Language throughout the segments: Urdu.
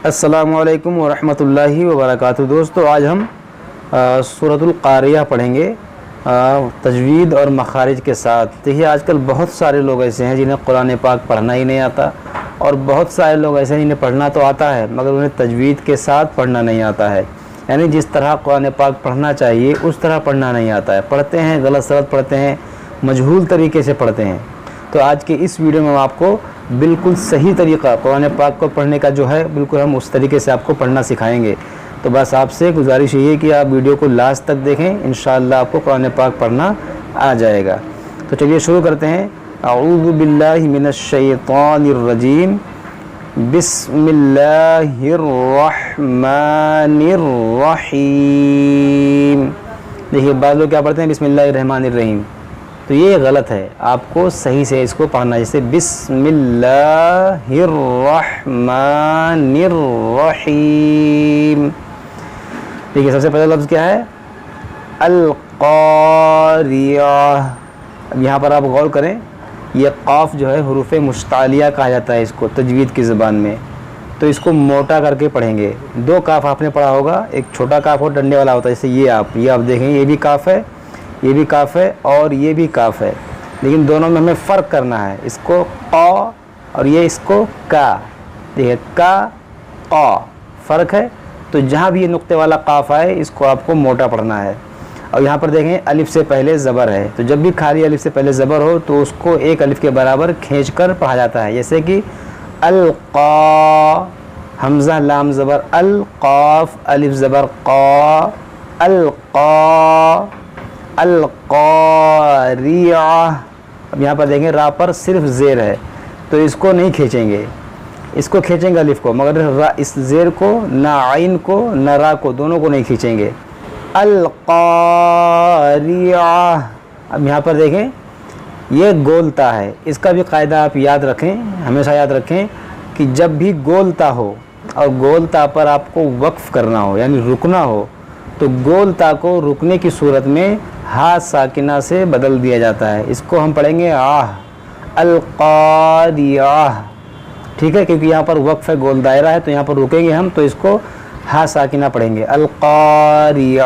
السلام علیکم ورحمۃ اللہ وبرکاتہ۔ دوستو آج ہم سورۃ القاریہ پڑھیں گے تجوید اور مخارج کے ساتھ۔ دیکھیے آج کل بہت سارے لوگ ایسے ہیں جنہیں قرآن پاک پڑھنا ہی نہیں آتا، اور بہت سارے لوگ ایسے ہیں جنہیں پڑھنا تو آتا ہے مگر انہیں تجوید کے ساتھ پڑھنا نہیں آتا ہے، یعنی جس طرح قرآن پاک پڑھنا چاہیے اس طرح پڑھنا نہیں آتا ہے، پڑھتے ہیں غلط سلط پڑھتے ہیں، مجہول طریقے سے پڑھتے ہیں۔ تو آج کے اس ویڈیو میں ہم آپ کو بالکل صحیح طریقہ قرآن پاک کو پڑھنے کا جو ہے بالکل ہم اس طریقے سے آپ کو پڑھنا سکھائیں گے۔ تو بس آپ سے گزارش یہ ہے کہ آپ ویڈیو کو لاسٹ تک دیکھیں، انشاءاللہ آپ کو قرآن پاک پڑھنا آ جائے گا۔ تو چلیے شروع کرتے ہیں۔ اعوذ باللہ من الشیطان الرجیم، بسم اللہ الرحمن الرحیم۔ دیکھیے بعض لوگ کیا پڑھتے ہیں بسم اللہ الرحمن الرحیم، تو یہ غلط ہے، آپ کو صحیح سے اس کو پڑھنا ہے، جیسے بسم اللہ الرحمن الرحیم۔ دیکھیے سب سے پہلا لفظ کیا ہے؟ القاریہ۔ اب یہاں پر آپ غور کریں، یہ قاف جو ہے حروف مشتعلیہ کہا جاتا ہے اس کو تجوید کی زبان میں، تو اس کو موٹا کر کے پڑھیں گے۔ دو کاف آپ نے پڑھا ہوگا، ایک چھوٹا کاف اور ڈنڈے والا ہوتا ہے، جیسے یہ آپ دیکھیں، یہ بھی کاف ہے، یہ بھی کاف ہے اور یہ بھی کاف ہے، لیکن دونوں میں ہمیں فرق کرنا ہے، اس کو قا اور یہ اس کو کا۔ دیکھیں کا قا فرق ہے، تو جہاں بھی یہ نقطے والا قاف آئے اس کو آپ کو موٹا پڑھنا ہے۔ اور یہاں پر دیکھیں الف سے پہلے زبر ہے، تو جب بھی خالی الف سے پہلے زبر ہو تو اس کو ایک الف کے برابر کھینچ کر پڑھا جاتا ہے، جیسے کہ القا، حمزہ لام زبر القاف، الف زبر قا، القا، القاریہ۔ اب یہاں پر دیکھیں را پر صرف زیر ہے، تو اس کو نہیں کھینچیں گے، اس کو کھینچیں گے الف کو، مگر اس زیر کو نہ عین کو نہ را کو، دونوں کو نہیں کھینچیں گے۔ القاریہ۔ اب یہاں پر دیکھیں یہ گولتا ہے، اس کا بھی قاعدہ آپ یاد رکھیں، ہمیشہ یاد رکھیں کہ جب بھی گولتا ہو اور گولتا پر آپ کو وقف کرنا ہو یعنی رکنا ہو، تو گولتا کو رکنے کی صورت میں ہا ساکنہ سے بدل دیا جاتا ہے، اس کو ہم پڑھیں گے آہ، القاریہ، ٹھیک ہے، کیونکہ یہاں پر وقف ہے، گول دائرہ ہے، تو یہاں پر رکیں گے ہم، تو اس کو ہا ساکنہ پڑھیں گے، القاریہ۔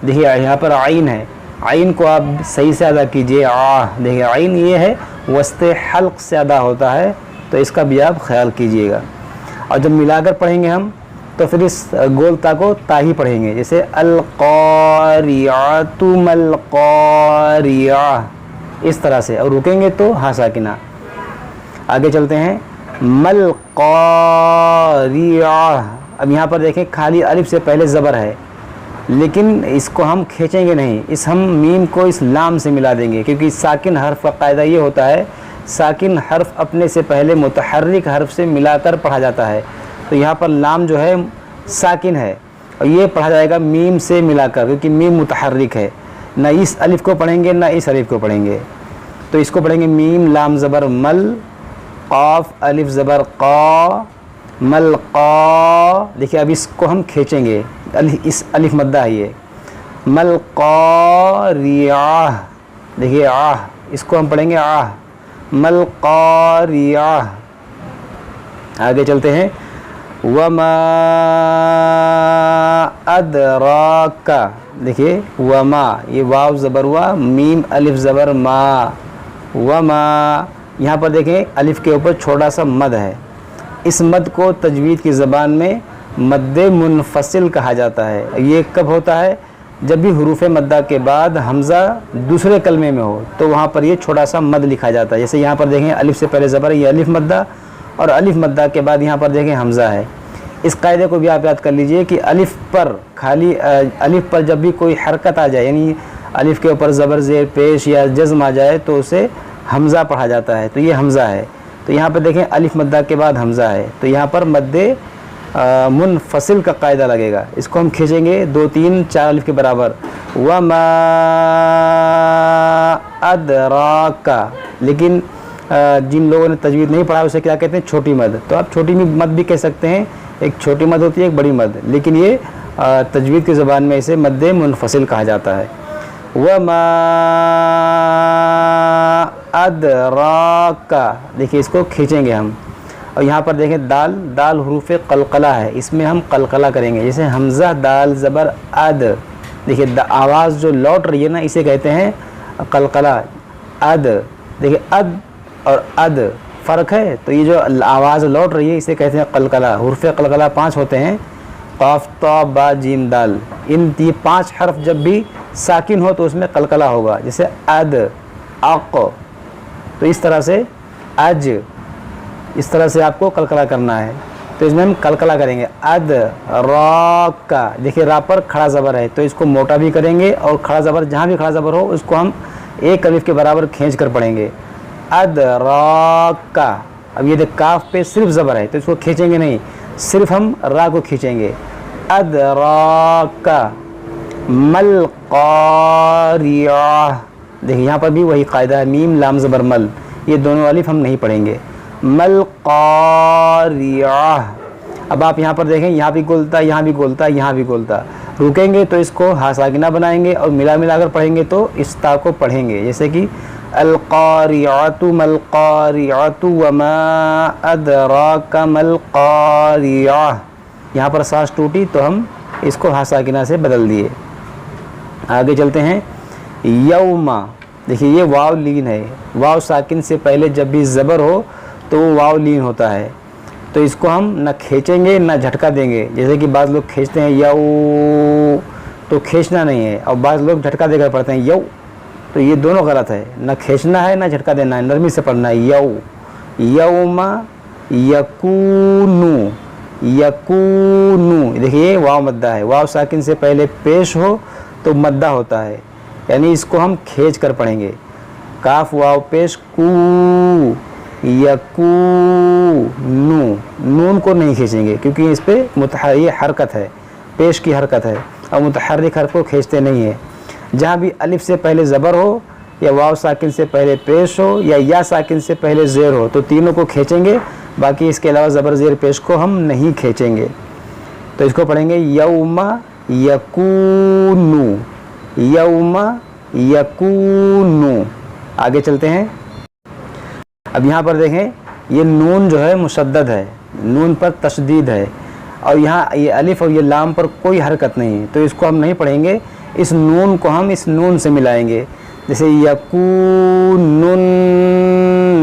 دیکھیے یہاں پر عین ہے، عین کو آپ صحیح سے ادا کیجئے، آہ۔ دیکھیے عین یہ ہے وسط حلق سے ادا ہوتا ہے، تو اس کا بھی آپ خیال کیجئے گا۔ اور جب ملا کر پڑھیں گے ہم تو پھر اس گولتا کو تا ہی پڑھیں گے، جیسے القاریعۃ ملقاریہ، اس طرح سے، اور رکیں گے تو ہا ساکنہ۔ آگے چلتے ہیں، ملقاریہ۔ اب یہاں پر دیکھیں خالی الف سے پہلے زبر ہے، لیکن اس کو ہم کھینچیں گے نہیں، ہم میم کو اس لام سے ملا دیں گے، کیونکہ ساکن حرف کا قاعدہ یہ ہوتا ہے، ساکن حرف اپنے سے پہلے متحرک حرف سے ملا کر پڑھا جاتا ہے، تو یہاں پر لام جو ہے ساکن ہے، اور یہ پڑھا جائے گا میم سے ملا کر، کیونکہ میم متحرک ہے، نہ اس الف کو پڑھیں گے نہ اس الف کو پڑھیں گے، تو اس کو پڑھیں گے میم لام زبر مل، قاف الف زبر قا، ملقا۔ دیکھیے اب اس کو ہم کھینچیں گے، اس الف مدہ ہے یہ، ملقاریہ۔ دیکھیے آہ، اس کو ہم پڑھیں گے آہ، ملقاریہ۔ آگے چلتے ہیں، وما ادراک۔ دیکھیے وما، یہ واو زبر ہوا، میم الف زبر ما، وما۔ یہاں پر دیکھیں الف کے اوپر چھوٹا سا مد ہے، اس مد کو تجوید کی زبان میں مد منفصل کہا جاتا ہے۔ یہ کب ہوتا ہے؟ جب بھی حروف مدہ کے بعد حمزہ دوسرے کلمے میں ہو تو وہاں پر یہ چھوٹا سا مد لکھا جاتا ہے، جیسے یہاں پر دیکھیں الف سے پہلے زبر ہے، یہ الف مدہ، اور الف مدہ کے بعد یہاں پر دیکھیں حمزہ ہے۔ اس قاعدے کو بھی آپ یاد کر لیجئے کہ الف پر خالی الف پر جب بھی کوئی حرکت آ جائے، یعنی الف کے اوپر زبر زیر پیش یا جزم آ جائے تو اسے حمزہ پڑھا جاتا ہے، تو یہ حمزہ ہے، تو یہاں پر دیکھیں الف مدہ کے بعد حمزہ ہے، تو یہاں پر مد منفصل کا قاعدہ لگے گا، اس کو ہم کھینچیں گے 2 3 4 الف کے برابر، وما ادراک۔ لیکن جن لوگوں نے تجوید نہیں پڑھا اسے کیا کہتے ہیں؟ چھوٹی مد، تو آپ چھوٹی مد بھی کہہ سکتے ہیں، ایک چھوٹی مد ہوتی ہے ایک بڑی مد، لیکن یہ تجوید کی زبان میں اسے مد منفصل کہا جاتا ہے۔ وما ادراک، دیکھیے اس کو کھینچیں گے ہم، اور یہاں پر دیکھیں دال، دال حروف قلقلہ ہے، اس میں ہم قلقلہ کریں گے. جیسے حمزہ دال زبر اد، دیکھیے آواز جو لوٹ رہی ہے نا اسے کہتے ہیں قلقلہ. اد، دیکھیے اد اور اد فرق ہے، تو یہ جو آواز لوٹ رہی ہے اسے کہتے ہیں قلقلہ. حروف قلقلہ 5 ہوتے ہیں، قاف تا با جیم دال. ان 5 حرف جب بھی ساکن ہو تو اس میں قلقلہ ہوگا. جیسے اد، اق، تو اس طرح سے اج، اس طرح سے آپ کو قلقلہ کرنا ہے. تو اس میں ہم قلقلہ کریں گے. اد را کا، دیکھیے را پر کھڑا زبر ہے تو اس کو موٹا بھی کریں گے، اور کھڑا زبر جہاں بھی کھڑا زبر ہو اس کو ہم ایک الف کے برابر کھینچ کر پڑھیں گے. اد را کا. اب یہ دیکھ کاف پہ صرف زبر ہے تو اس کو کھینچیں گے نہیں، صرف ہم را کو کھینچیں گے. اد را کا. مل قاریہ، دیکھیے یہاں پر بھی وہی قاعدہ ہے، میم لام زبر مل، یہ دونوں الف ہم نہیں پڑھیں گے. مل قاریہ. اب آپ یہاں پر دیکھیں یہاں بھی گولتا، یہاں بھی گولتا، یہاں بھی گولتا. رکیں گے تو اس کو ہا ساکنہ بنائیں گے اور ملا کر پڑھیں گے تو اس تا کو پڑھیں گے. جیسے کہ القاریعۃ مل قاریعۃ وما ادراک مل قاریعہ. یہاں پر سانس ٹوٹی تو ہم اس کو ہا ساکنہ سے بدل دیے. آگے چلتے ہیں. یوما، دیکھیے یہ واو لین ہے، واو ساکن سے پہلے جب بھی زبر ہو تو وہ واو لین ہوتا ہے، تو اس کو ہم نہ کھینچیں گے نہ جھٹکا دیں گے. جیسے کہ بعض لوگ کھینچتے ہیں یو، تو کھینچنا نہیں ہے، اور بعض لوگ جھٹکا دے کر پڑھتے ہیں یو، تو یہ دونوں غلط ہے. نہ کھینچنا ہے نہ جھٹکا دینا ہے، نرمی سے پڑھنا ہے. یو، یوما یکونو، یکونو. دیکھیے واو مدہ ہے، واو ساکن سے پہلے پیش ہو تو مدہ ہوتا ہے، یعنی اس کو ہم کھینچ کر پڑھیں گے. کاف واو پیش کو، یکونو. نون کو نہیں کھینچیں گے کیونکہ اس پہ یہ حرکت ہے، پیش کی حرکت ہے، اور متحرک حرف کو کھینچتے نہیں ہیں. جہاں بھی الف سے پہلے زبر ہو یا واو ساکن سے پہلے پیش ہو یا ساکن سے پہلے زیر ہو تو تینوں کو کھینچیں گے، باقی اس کے علاوہ زبر زیر پیش کو ہم نہیں کھینچیں گے. تو اس کو پڑھیں گے یوم یکونو، یوم یکونو. آگے چلتے ہیں. اب یہاں پر دیکھیں یہ نون جو ہے مشدد ہے، نون پر تشدید ہے، اور یہاں یہ الف اور یہ لام پر کوئی حرکت نہیں ہے، تو اس کو ہم نہیں پڑھیں گے. اس نون کو ہم اس نون سے ملائیں گے. جیسے یکونن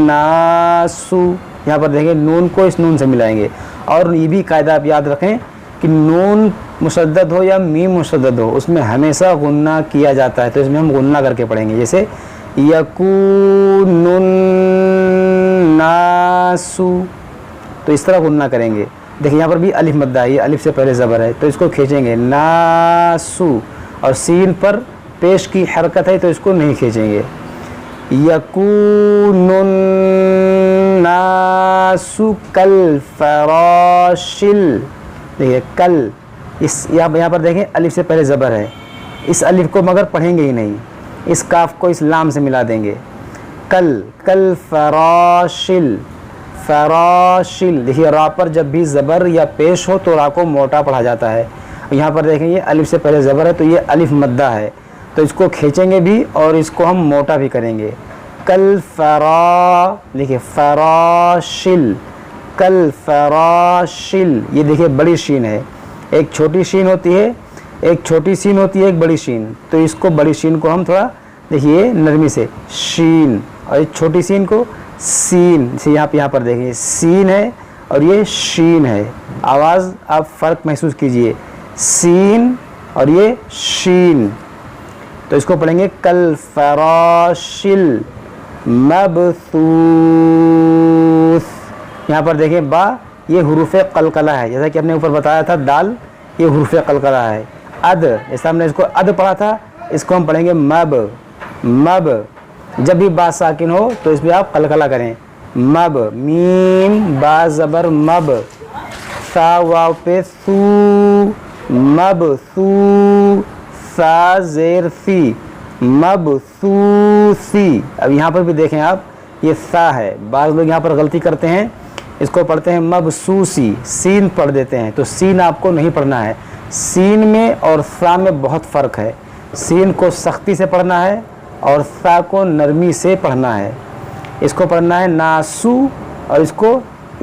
ناسو، یہاں پر دیکھیں نون کو اس نون سے ملائیں گے. اور یہ بھی قاعدہ آپ یاد رکھیں کہ نون مشدد ہو یا میم مشدد ہو اس میں ہمیشہ غنہ کیا جاتا ہے، تو اس میں ہم غنہ کر کے پڑھیں گے. جیسے یکونن ناسو، تو اس طرح غنہ کریں گے. دیکھیں یہاں پر بھی الف مدہ ہے، یہ الف سے پہلے زبر ہے تو اس کو کھینچیں گے ناسو، اور سین پر پیش کی حرکت ہے تو اس کو نہیں کھینچیں گے. یکونن ناسو کل فراشل. دیکھیے کل، اس یہاں پر دیکھیں الف سے پہلے زبر ہے، اس الف کو مگر پڑھیں گے ہی نہیں، اس کاف کو اس لام سے ملا دیں گے. کل، کل فراشل، فراشل. دیکھیے را پر جب بھی زبر یا پیش ہو تو را کو موٹا پڑھا جاتا ہے. یہاں پر دیکھیں یہ الف سے پہلے زبر ہے تو یہ الف مدہ ہے، تو اس کو کھینچیں گے بھی اور اس کو ہم موٹا بھی کریں گے. کل فرا، دیکھیے فراشل، کل فراشل. یہ دیکھیے بڑی شین ہے، ایک چھوٹی شین ہوتی ہے، ایک چھوٹی سین ہوتی ہے، ایک بڑی شین. تو اس کو بڑی شین کو ہم تھوڑا دیکھیے نرمی سے شین، اور ایک چھوٹی سین کو سین. یہاں پر دیکھیے سین ہے اور یہ شین ہے. آواز آپ فرق محسوس کیجئے، سین اور یہ شین. تو اس کو پڑھیں گے کل فراشل مبثوث. یہاں پر دیکھیں با، یہ حروف قلقلہ ہے، جیسا کہ ہم نے اوپر بتایا تھا دال یہ حروف قلقلہ ہے. اد، جیسا ہم نے اس کو اد پڑھا تھا اس کو ہم پڑھیں گے مب، مب. جب بھی با ساکن ہو تو اس میں آپ قلقلہ کریں. مب، میم با زبر مب، سا واو پہ سو، مب سو، سا زیر سی، مب سو سی. اب یہاں پر بھی دیکھیں آپ یہ سا ہے، بعض لوگ یہاں پر غلطی کرتے ہیں، اس کو پڑھتے ہیں مب سو سی، سین پڑھ دیتے ہیں. تو سین آپ کو نہیں پڑھنا ہے. سین میں اور سا میں بہت فرق ہے. سین کو سختی سے پڑھنا ہے اور سا کو نرمی سے پڑھنا ہے. اس کو پڑھنا ہے ناسو اور اس کو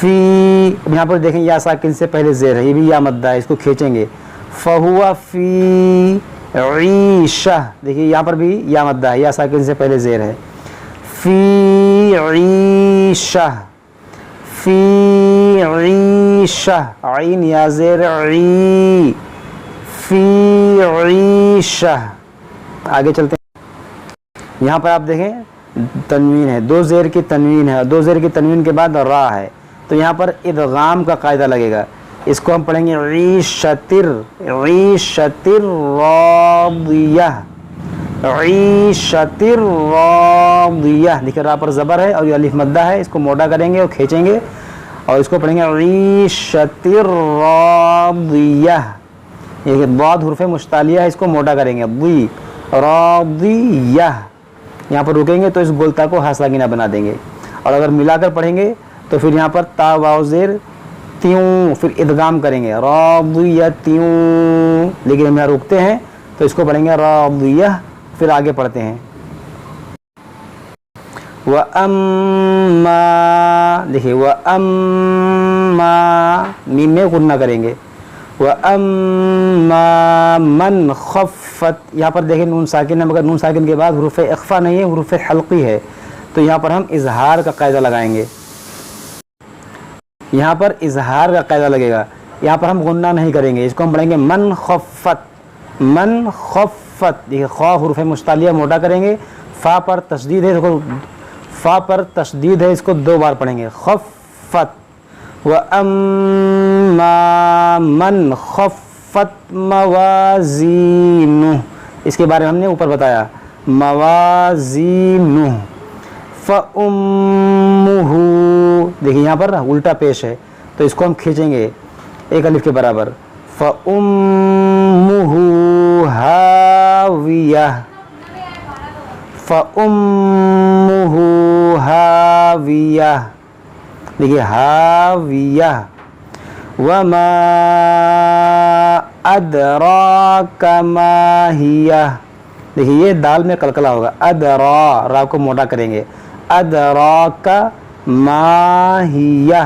فی، یہاں پر دیکھیں یا ساکن سے پہلے زیر ہے، یہ بھی یا مدہ ہے، اس کو کھینچیں گے، فہو فی عیشہ، دیکھیے یہاں پر بھی یا مدہ ہے، یا ساکن سے پہلے زیر ہے، فی عیشہ، فی عیشہ، عین یا زیر عی، فی عیشہ۔ آگے چلتے ہیں، یہاں پر آپ دیکھیں تنوین ہے، دو زیر کی تنوین ہے، دو زیر کی تنوین کے بعد را ہے، تو یہاں پر ادغام کا قاعدہ لگے گا، اس کو ہم پڑھیں گے عیشتر، عیشتر راضیہ، عیشتر راضیہ، دیکھیں را پر زبر ہے اور یہ الف مدہ ہے، اس کو موٹا کریں گے اور کھینچیں گے اور اس کو پڑھیں گے عیشتر راضیہ، یہ بعد حروف مشتعلیہ ہے، اس کو موٹا کریں گے، ضی راضیہ، یہاں پر رکیں گے تو اس گولتا کو ہا ساکنہ بنا دیں گے، اور اگر ملا کر پڑھیں گے تو پھر یہاں پر تا واو زیر تیوں، پھر ادغام کریں گے راضیتیوں، لیکن ہم یہاں رکتے ہیں تو اس کو پڑھیں گے راضیہ، پھر آگے پڑھتے ہیں وَأَمَّا، دیکھیے وَأَمَّا، میم میں غنہ کریں گے، وَأَمَّا مَنْ خَفَّتْ، یہاں پر دیکھیں نون ساکن ہے مگر نون ساکن کے بعد حروف اخفا نہیں ہے، حروف حلقی ہے، تو یہاں پر ہم اظہار کا قاعدہ لگائیں گے، یہاں پر اظہار کا قاعدہ لگے گا، یہاں پر ہم غنہ نہیں کریں گے، اس کو ہم پڑھیں گے من خفت، من خفت، دیکھیے خا حروف مشتعلیہ موٹا کریں گے، فا پر تشدید ہے، فا پر تشدید ہے، اس کو دو بار پڑھیں گے، خفت، وَأَمَّا مَنْ خَفَّتْ مَوَازِينُهُ، اس کے بارے میں ہم نے اوپر بتایا، موازینُهُ، فَأُمُّهُ، دیکھیں یہاں پر الٹا پیش ہے تو اس کو ہم کھینچیں گے ایک الف کے برابر، فَأُمُّهُ هَاوِيَةٌ، فَأُمُّهُ هَاوِيَةٌ، دیکھیے ہاویہ، وَمَا أَدْرَاكَ مَا هِيَةٌ، دیکھیے یہ دال میں قلقلہ ہوگا، ادرا، را کو موٹا کریں گے، ادراک ما ہیہ،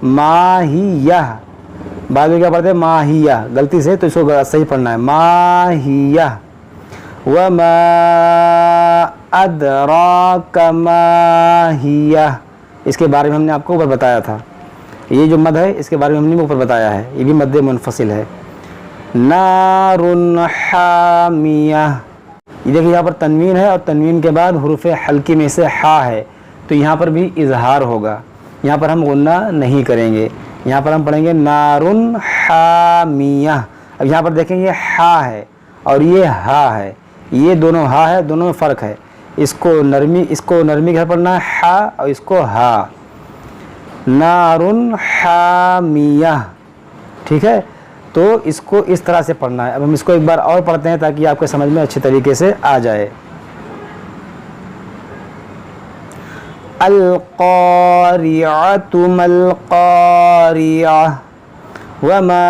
ما ہیہ، بعد میں کیا پڑھتے ہیں ماہیہ، غلطی سے تو اس کو صحیح پڑھنا ہے، ماہیہ، وَمَا أَدْرَاكَ مَا هِيَةٌ، اس کے بارے میں ہم نے آپ کو اوپر بتایا تھا، یہ جو مد ہے اس کے بارے میں ہم نے اوپر بتایا ہے، یہ بھی مد منفصل ہے، نار حامیہ، یہ دیکھیے یہاں پر تنوین ہے اور تنوین کے بعد حروف حلقی میں سے ہا ہے، تو یہاں پر بھی اظہار ہوگا، یہاں پر ہم غنہ نہیں کریں گے، یہاں پر ہم پڑھیں گے نار حامیہ، اب یہاں پر دیکھیں یہ ہا ہے اور یہ ہا ہے، یہ دونوں ہا ہے، دونوں میں فرق ہے، اس کو نرمی کے ساتھ پڑھنا ہے ہا اور اس کو ہا، نار حامیہ، ٹھیک ہے، تو اس کو اس طرح سے پڑھنا ہے۔ اب ہم اس کو ایک بار اور پڑھتے ہیں تاکہ آپ کے سمجھ میں اچھی طریقے سے آ جائے۔ القاریعۃ ما القاریعۃ وما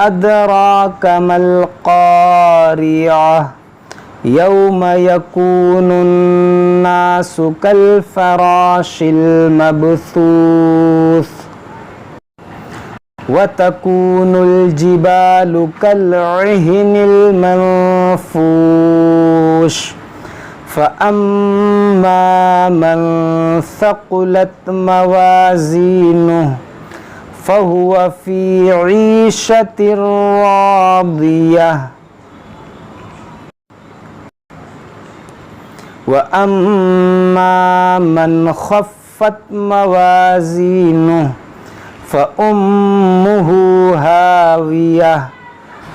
ادراک ما القاریعۃ یوم یکون الناس کالفراش المبثوث وَتَكُونُ الْجِبَالُ كَالْعِهْنِ الْمَنفُوشِ فَأَمَّا مَنْ ثَقُلَتْ مَوَازِينُهُ فَهُوَ فِي عِيشَةٍ رَاضِيَةٍ وَأَمَّا مَنْ خَفَّتْ مَوَازِينُهُ فَأُمُّهُ هَاوِيَةٌ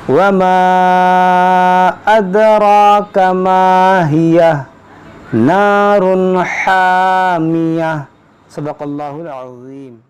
وَمَا أَدْرَاكَ مَا هِيَهْ نَارٌ حَامِيَةٌ صدق اللہ العظیم۔